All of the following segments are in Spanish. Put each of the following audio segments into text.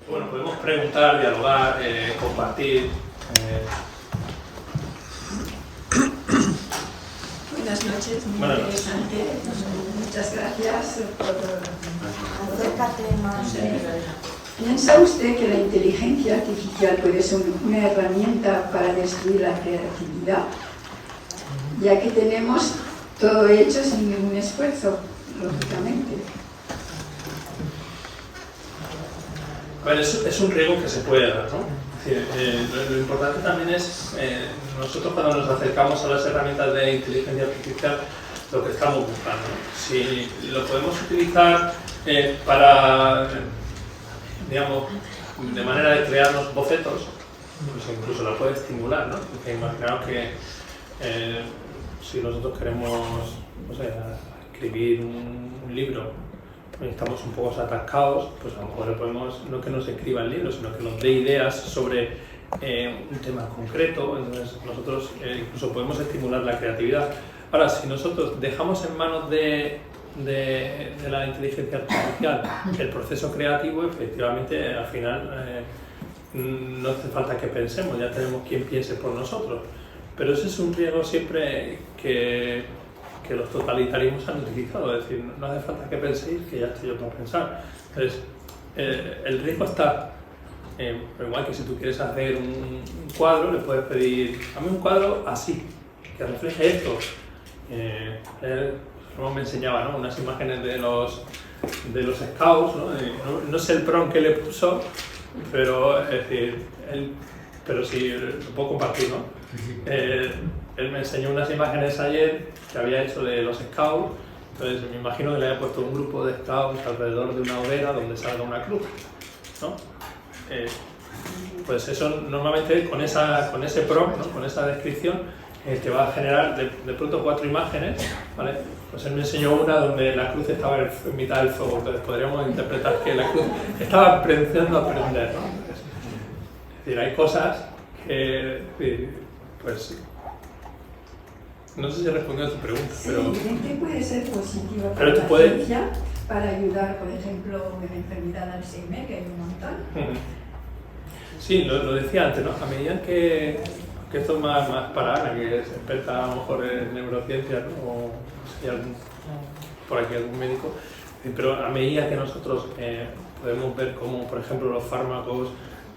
Bueno, podemos preguntar, dialogar, compartir. Buenas noches, muy interesante. Muchas gracias por acércate más. ¿Piensa usted que la inteligencia artificial puede ser una herramienta para destruir la creatividad? Ya que tenemos todo hecho sin ningún esfuerzo, lógicamente. A ver, es un riesgo que se puede dar, ¿no? Lo importante también es, nosotros cuando nos acercamos a las herramientas de inteligencia artificial, lo que estamos buscando, ¿no? Si lo podemos utilizar para, digamos, de manera de crearnos bocetos, pues incluso la puede estimular, ¿no? Porque imaginaos que si nosotros queremos, no sé, escribir un libro, estamos un poco atascados, pues a lo mejor le podemos, no que nos escriba el libro, sino que nos dé ideas sobre un tema concreto. Entonces nosotros incluso podemos estimular la creatividad. Ahora, si nosotros dejamos en manos de la inteligencia artificial el proceso creativo, efectivamente al final no hace falta que pensemos, ya tenemos quien piense por nosotros. Pero ese es un riesgo siempre que los totalitarismos han utilizado, es decir, no hace falta que penséis que ya estoy yo para pensar. Entonces, el riesgo está, igual que si tú quieres hacer un cuadro, le puedes pedir, hazme un cuadro así, que refleje esto. Como me enseñaba, ¿no? Unas imágenes de los scouts, ¿no? No sé el prompt que le puso, pero es decir, pero sí, lo puedo compartir, ¿no? Él me enseñó unas imágenes ayer que había hecho de los scouts, entonces me imagino que le había puesto un grupo de scouts alrededor de una hoguera donde salga una cruz, ¿no? Pues eso normalmente con ese prompt, ¿no? Con esa descripción, te va a generar de pronto 4 imágenes, ¿vale? Pues él me enseñó una donde la cruz estaba en mitad del fuego, entonces podríamos interpretar que la cruz estaba aprendiendo a aprender, ¿no? Es decir, hay cosas que, pues, no sé si he respondido a tu pregunta, pero... Sí, ¿qué puede ser positivo para pero la ciencia para ayudar, por ejemplo, en la enfermedad de Alzheimer, que hay un montón? Sí, lo decía antes, ¿no? A medida que esto es más para Ana, que es experta a lo mejor en neurociencias, ¿no? O si hay por aquí algún médico, pero a medida que nosotros podemos ver cómo, por ejemplo, los fármacos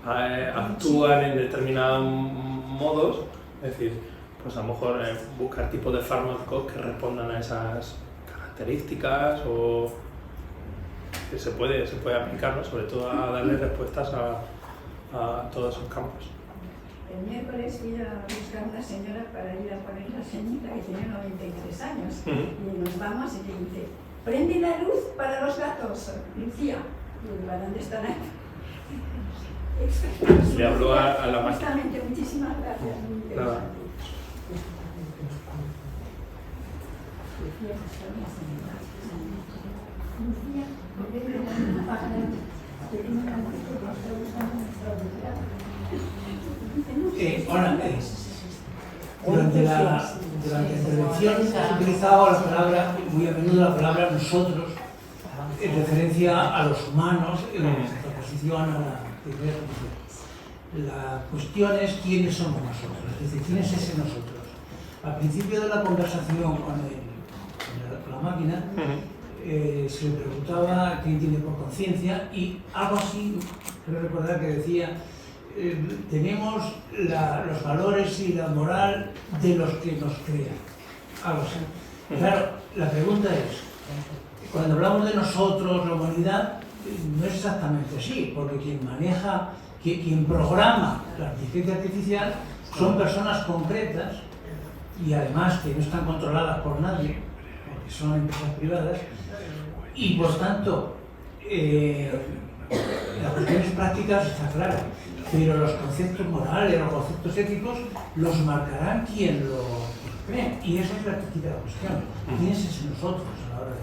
actúan en determinados modos, es decir, pues a lo mejor buscar tipos de fármacos que respondan a esas características o que se puede aplicar, ¿no? Sobre todo a darle respuestas a todos esos campos. El miércoles fui a buscar una señora para ir a poner la señita que tiene 93 años y nos vamos y le dice, prende la luz para los gatos, Lucía. Y digo, ¿dónde están ahí? Le habló a la máquina. Justamente, muchísimas gracias. Muy interesante. Hola, durante la intervención has utilizado la palabra, muy a menudo la palabra nosotros, en referencia a los humanos, en oposición a la primera posición. La cuestión es quiénes somos nosotros, es decir, quién es ese nosotros. Al principio de la conversación con la máquina, se le preguntaba quién tiene por conciencia y algo así, creo recordar que decía, tenemos los valores y la moral de los que nos crean, algo así. Claro, la pregunta es, cuando hablamos de nosotros, la humanidad, no es exactamente así, porque quien maneja, quien programa la inteligencia artificial son personas concretas y además que no están controladas por nadie, porque son empresas privadas, y por tanto las cuestiones prácticas está claro, pero los conceptos morales, los conceptos éticos los marcarán quien lo cree, y esa es la cuestión. ¿Quién es ese nosotros a la hora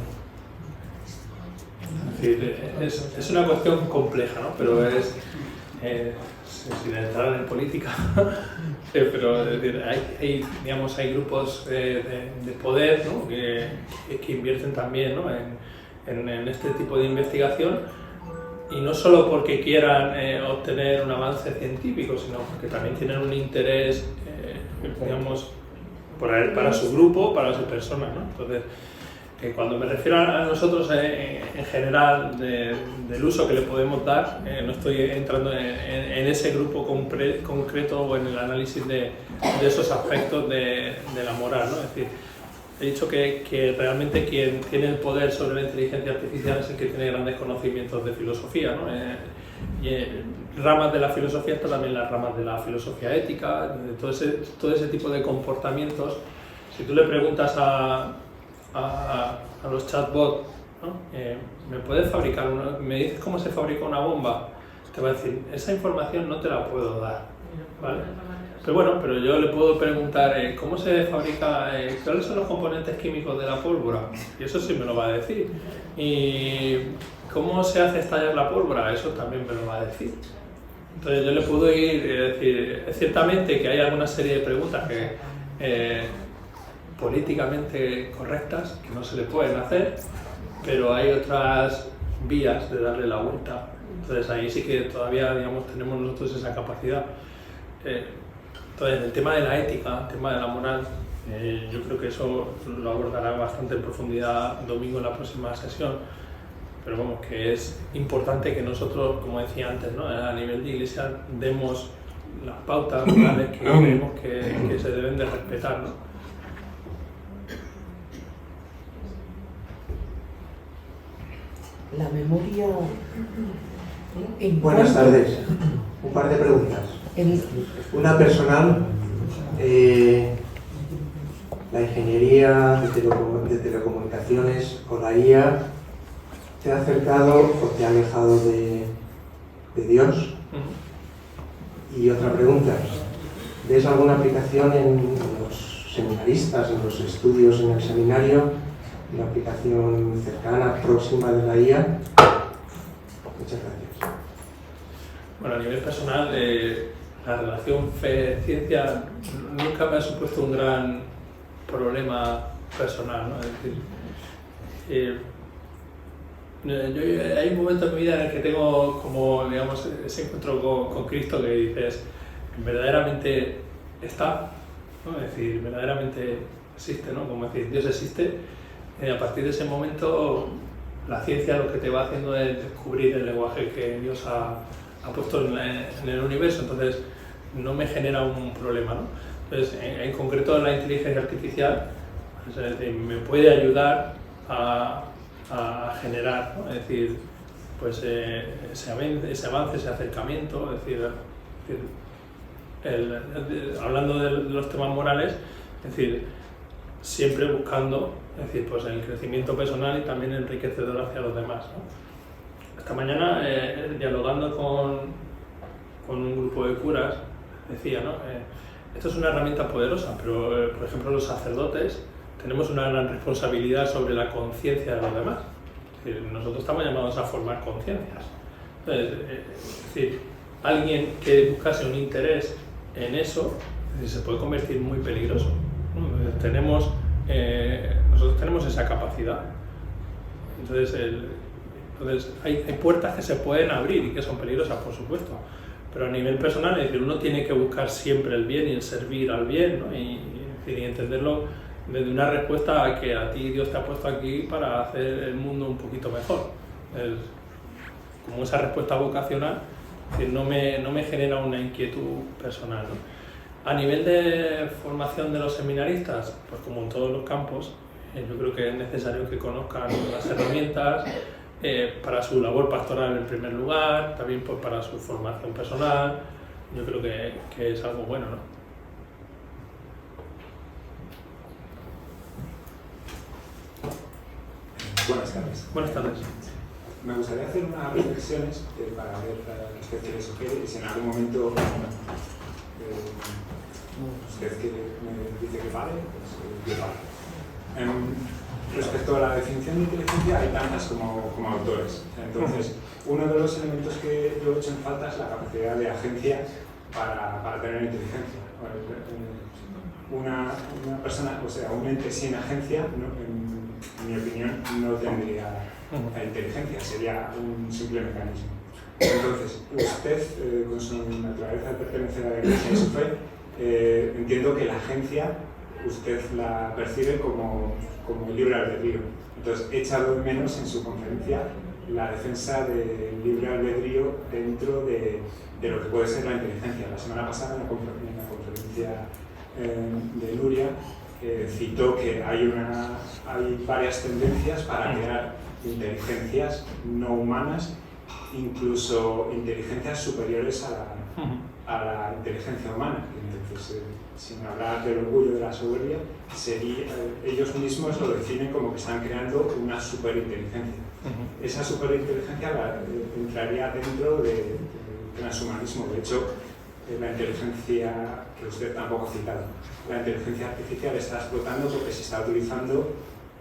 de...? Es una cuestión compleja, ¿no? Pero es sin entrar en política, pero es decir, hay grupos de poder, ¿no? que invierten también, ¿no? en este tipo de investigación y no solo porque quieran obtener un avance científico, sino porque también tienen un interés, digamos, para su grupo, para su persona, ¿no? Entonces, cuando me refiero a nosotros en general del uso que le podemos dar, no estoy entrando en ese grupo concreto o en el análisis de esos aspectos de la moral, ¿no? Es decir, he dicho que realmente quien tiene el poder sobre la inteligencia artificial es el que tiene grandes conocimientos de filosofía, ¿no? Y ramas de la filosofía están también las ramas de la filosofía ética, de todo ese tipo de comportamientos. Si tú le preguntas a los chatbots, ¿no? ¿Me puedes fabricar me dices cómo se fabrica una bomba? Te va a decir, esa información no te la puedo dar, ¿vale? Pero bueno, pero yo le puedo preguntar cómo se fabrica, cuáles son los componentes químicos de la pólvora, y eso sí me lo va a decir. Y cómo se hace estallar la pólvora, eso también me lo va a decir. Entonces yo le puedo ir, decir, ciertamente que hay alguna serie de preguntas que políticamente correctas que no se le pueden hacer, pero hay otras vías de darle la vuelta. Entonces ahí sí que todavía, digamos, tenemos nosotros esa capacidad. Entonces el tema de la ética, el tema de la moral, yo creo que eso lo abordará bastante en profundidad Domingo en la próxima sesión, pero vamos, que es importante que nosotros, como decía antes, ¿no? A nivel de iglesia demos las pautas morales que creemos que se deben de respetar, ¿no? La memoria... Buenas tardes. Un par de preguntas. Una personal. La ingeniería de telecomunicaciones o la IA te ha acercado o te ha alejado de Dios. Y otra pregunta. ¿Ves alguna aplicación en los seminaristas, en los estudios en el seminario? ¿Una aplicación cercana, próxima de la IA? Muchas gracias. Bueno, a nivel personal, la relación fe-ciencia nunca me ha supuesto un gran problema personal, ¿no? Es decir, hay un momento en mi vida en el que tengo como, digamos, ese encuentro con Cristo que dices, verdaderamente está, ¿no? Es decir, verdaderamente existe, ¿no? Como decir, Dios existe. A partir de ese momento, la ciencia lo que te va haciendo es descubrir el lenguaje que Dios ha puesto en el universo, entonces no me genera un problema, ¿no? Entonces, en concreto la inteligencia artificial, pues, es decir, me puede ayudar a generar, ¿no? Es decir, pues, ese avance, ese acercamiento, es decir, hablando de los temas morales, es decir, siempre buscando, es decir, pues el crecimiento personal y también enriquecedor hacia los demás, ¿no? Esta mañana, dialogando con un grupo de curas, decía, ¿no? Esto es una herramienta poderosa, pero, por ejemplo, los sacerdotes tenemos una gran responsabilidad sobre la conciencia de los demás. Es decir, nosotros estamos llamados a formar conciencias. Es decir, alguien que buscase un interés en eso, es decir, se puede convertir muy peligroso, ¿no? Nosotros tenemos esa capacidad. Entonces hay puertas que se pueden abrir y que son peligrosas, por supuesto, pero a nivel personal, es decir, uno tiene que buscar siempre el bien y el servir al bien, ¿no? y entenderlo desde una respuesta a que a ti Dios te ha puesto aquí para hacer el mundo un poquito mejor. Como esa respuesta vocacional, es decir, no me genera una inquietud personal, ¿no? A nivel de formación de los seminaristas, pues como en todos los campos, yo creo que es necesario que conozcan las herramientas para su labor pastoral en primer lugar, también pues para su formación personal. Yo creo que es algo bueno, ¿no? Buenas tardes. Buenas tardes. Me gustaría hacer unas reflexiones para ver la especie de sugiere y si en algún momento usted me dice que vale, pues yo vale. Respecto a la definición de inteligencia, hay tantas como autores. Entonces, uno de los elementos que yo he hecho en falta es la capacidad de agencia para tener inteligencia. Una persona, o sea, un ente sin agencia, ¿no? En mi opinión, no tendría inteligencia, sería un simple mecanismo. Entonces, usted, con su naturaleza de pertenecer a la Iglesia y su fe, entiendo que la agencia usted la percibe como libre albedrío. Entonces, he echado de menos en su conferencia la defensa del libre albedrío dentro de lo que puede ser la inteligencia. La semana pasada, en la conferencia de Nuria, citó que hay varias tendencias para crear inteligencias no humanas, incluso inteligencias superiores a la inteligencia humana. Entonces, sin hablar del orgullo de la soberbia, ellos mismos lo definen como que están creando una superinteligencia. Esa superinteligencia entraría dentro del transhumanismo. De hecho, la inteligencia que usted tampoco ha citado, la inteligencia artificial está explotando porque se está utilizando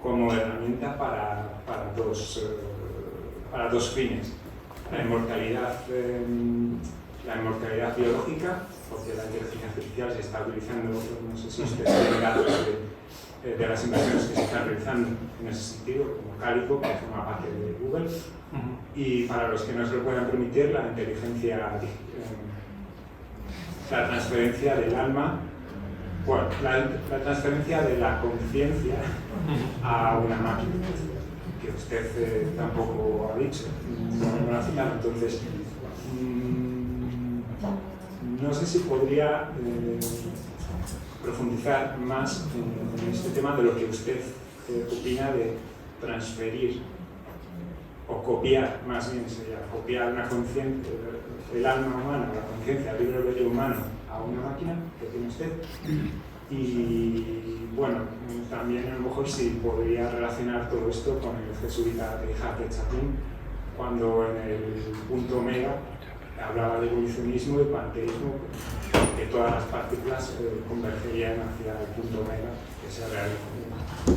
como herramienta para dos fines. La inmortalidad biológica, porque la inteligencia artificial se está utilizando, no sé si usted tiene datos de las inversiones que se están realizando en ese sentido, como Calico, que forma parte de Google, y para los que no se lo puedan permitir, la inteligencia, la transferencia del alma, bueno, la transferencia de la conciencia a una máquina, que usted tampoco ha dicho, no lo ha citado. Entonces, no sé si podría profundizar más en este tema de lo que usted opina de transferir o copiar, más bien sería copiar una conciencia, el alma humana, la conciencia, el libre albedrío humano a una máquina que tiene usted. Y bueno, también a lo mejor si podría relacionar todo esto con el jesuita de Hartley Chaplin, cuando en el punto omega hablaba de evolucionismo y panteísmo, que todas las partículas convergerían hacia el punto omega, que se realiza,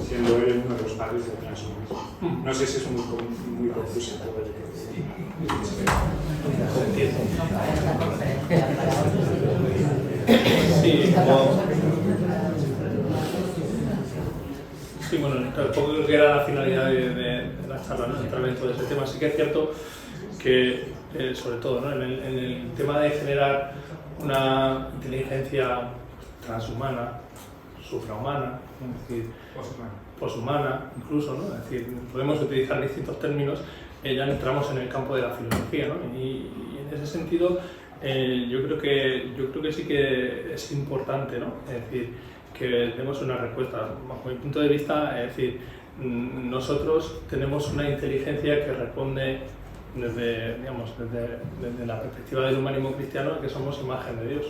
siendo él uno de los padres del transhumanismo. No sé si es muy confuso todo lo que Sí, bueno, tampoco creo que era la finalidad de la charla, ¿no? Entrar dentro de ese tema. Sí que es cierto que, sobre todo, ¿no? en el tema de generar una inteligencia transhumana, suprahumana, es decir, poshumana incluso, ¿no? Es decir, podemos utilizar distintos términos, ya entramos en el campo de la filosofía, ¿no? Y en ese sentido, yo creo que sí que es importante, ¿no? Es decir, que demos una respuesta. Bajo mi punto de vista, es decir, nosotros tenemos una inteligencia que responde desde la perspectiva del humanismo cristiano, que somos imagen de Dios.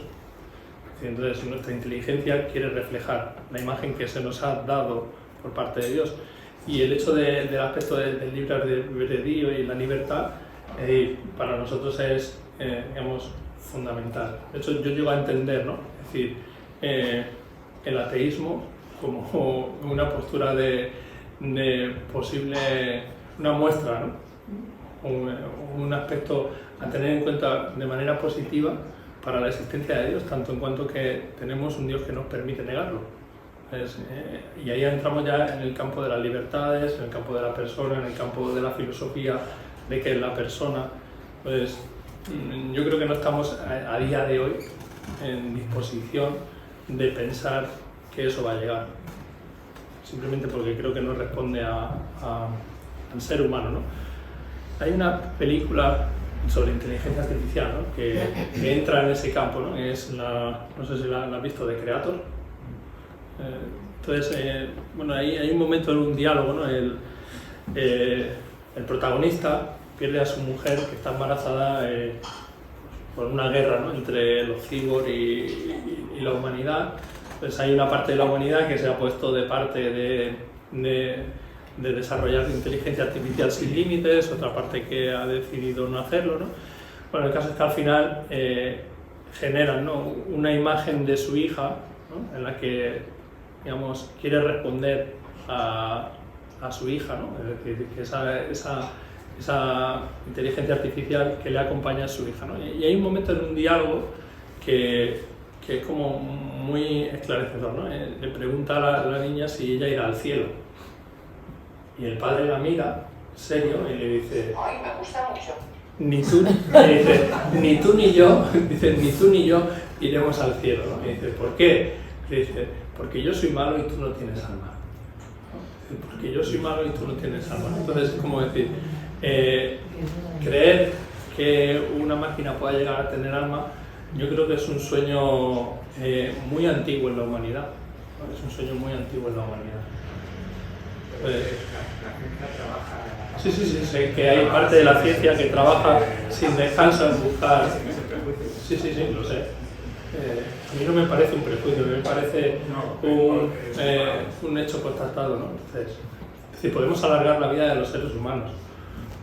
Entonces, nuestra inteligencia quiere reflejar la imagen que se nos ha dado por parte de Dios. Y el hecho del aspecto del libre albedrío y la libertad, para nosotros es, fundamental. De hecho, yo llego a entender, ¿no? Es decir, el ateísmo como una postura de posible, una muestra, ¿no? Un aspecto a tener en cuenta de manera positiva para la existencia de Dios, tanto en cuanto que tenemos un Dios que nos permite negarlo. Y ahí entramos ya en el campo de las libertades, en el campo de la persona, en el campo de la filosofía, de que la persona, pues yo creo que no estamos a día de hoy en disposición de pensar que eso va a llegar, simplemente porque creo que no responde al ser humano, ¿no? Hay una película sobre inteligencia artificial, ¿no? que entra en ese campo, ¿no? Es no sé si la has visto, de Creator. Entonces, bueno, hay un momento en un diálogo, ¿no? El protagonista pierde a su mujer que está embarazada por una guerra, ¿no? Entre los cyborgs y la humanidad. Pues hay una parte de la humanidad que se ha puesto de parte de desarrollar inteligencia artificial sin límites, otra parte que ha decidido no hacerlo, ¿no? Bueno, el caso es que al final generan, ¿no? Una imagen de su hija, ¿no? En la que, digamos, quiere responder a su hija, ¿no? Es decir, que esa inteligencia artificial que le acompaña a su hija, ¿no? Y hay un momento en un diálogo que es como muy esclarecedor, ¿no? Le pregunta a la niña si ella irá al cielo. Y el padre la mira, serio, y le dice... Ay, me gusta mucho. ni tú, dice, ni tú ni yo, dice, ni tú ni yo iremos al cielo, ¿no? Y dice, ¿por qué? Dice, porque yo soy malo y tú no tienes alma. Dice, porque yo soy malo y tú no tienes alma. Entonces, es como decir, creer que una máquina pueda llegar a tener alma, yo creo que es un sueño muy antiguo en la humanidad. ¿No? Es un sueño muy antiguo en la humanidad. La ciencia trabaja. Sí, sé que hay parte de la ciencia que trabaja sin descanso en buscar. Sí, lo sé. A mí no me parece un prejuicio, me parece un hecho constatado, ¿no? Entonces, si podemos alargar la vida de los seres humanos,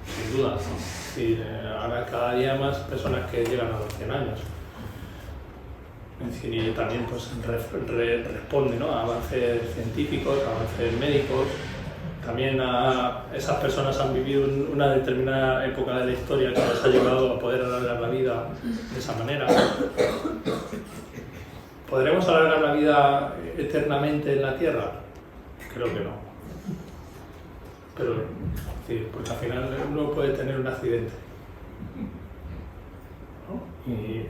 sin duda, ¿no? Ahora cada día hay más personas que llegan a los 100 años. Y también pues, responde, ¿no? A avances científicos, a avances médicos. También esas personas han vivido una determinada época de la historia que les ha llevado a poder alargar la vida de esa manera. ¿Podremos alargar la vida eternamente en la Tierra? Creo que no. Pero, sí, porque al final uno puede tener un accidente, ¿no? Y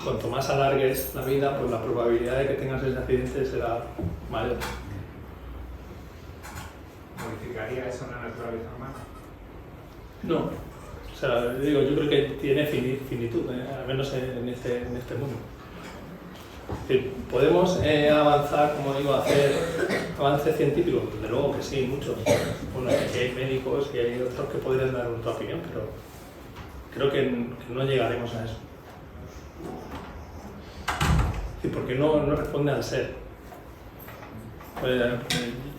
cuanto más alargues la vida, pues la probabilidad de que tengas ese accidente será mayor. ¿Modificaría eso la naturaleza humana? No. O sea, digo, yo creo que tiene finitud, al menos en este mundo. Es decir, ¿podemos avanzar, como digo, hacer avances científicos? Desde luego que sí, muchos. Bueno, que hay médicos y hay otros que podrían dar otra opinión, pero creo que no llegaremos a eso. Sí, porque no responde al ser.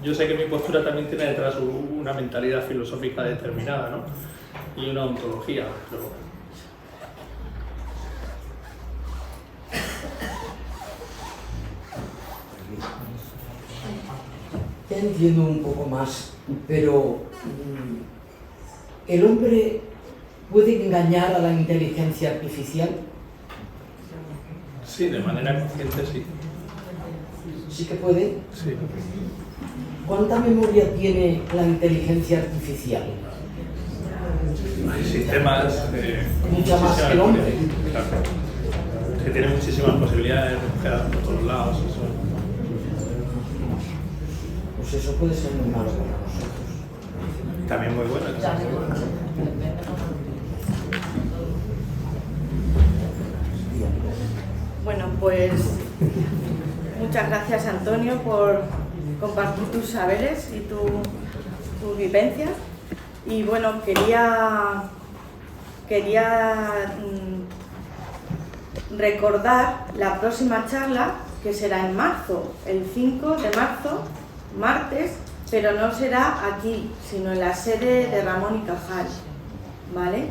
Yo sé que mi postura también tiene detrás una mentalidad filosófica determinada, ¿no? Y una ontología, pero... Ya entiendo un poco más, pero ¿el hombre puede engañar a la inteligencia artificial? Sí, de manera consciente sí. ¿Sí que puede? Sí. ¿Cuánta memoria tiene la inteligencia artificial? Hay sistemas... Mucha más que el hombre. Claro. Que tiene muchísimas posibilidades de buscar por todos lados. Eso. Pues eso puede ser muy malo para nosotros. También muy bueno. Bueno, pues muchas gracias, Antonio, por compartir tus saberes y tus vivencias. Y bueno, quería recordar la próxima charla, que será en marzo, el 5 de marzo, martes, pero no será aquí, sino en la sede de Ramón y Cajal, ¿vale?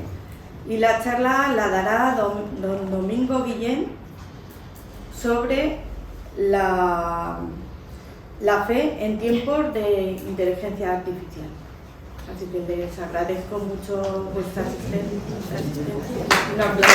Y la charla la dará don Domingo Guillén sobre la fe en tiempos de inteligencia artificial. Así que les agradezco mucho vuestra asistencia. Un aplauso.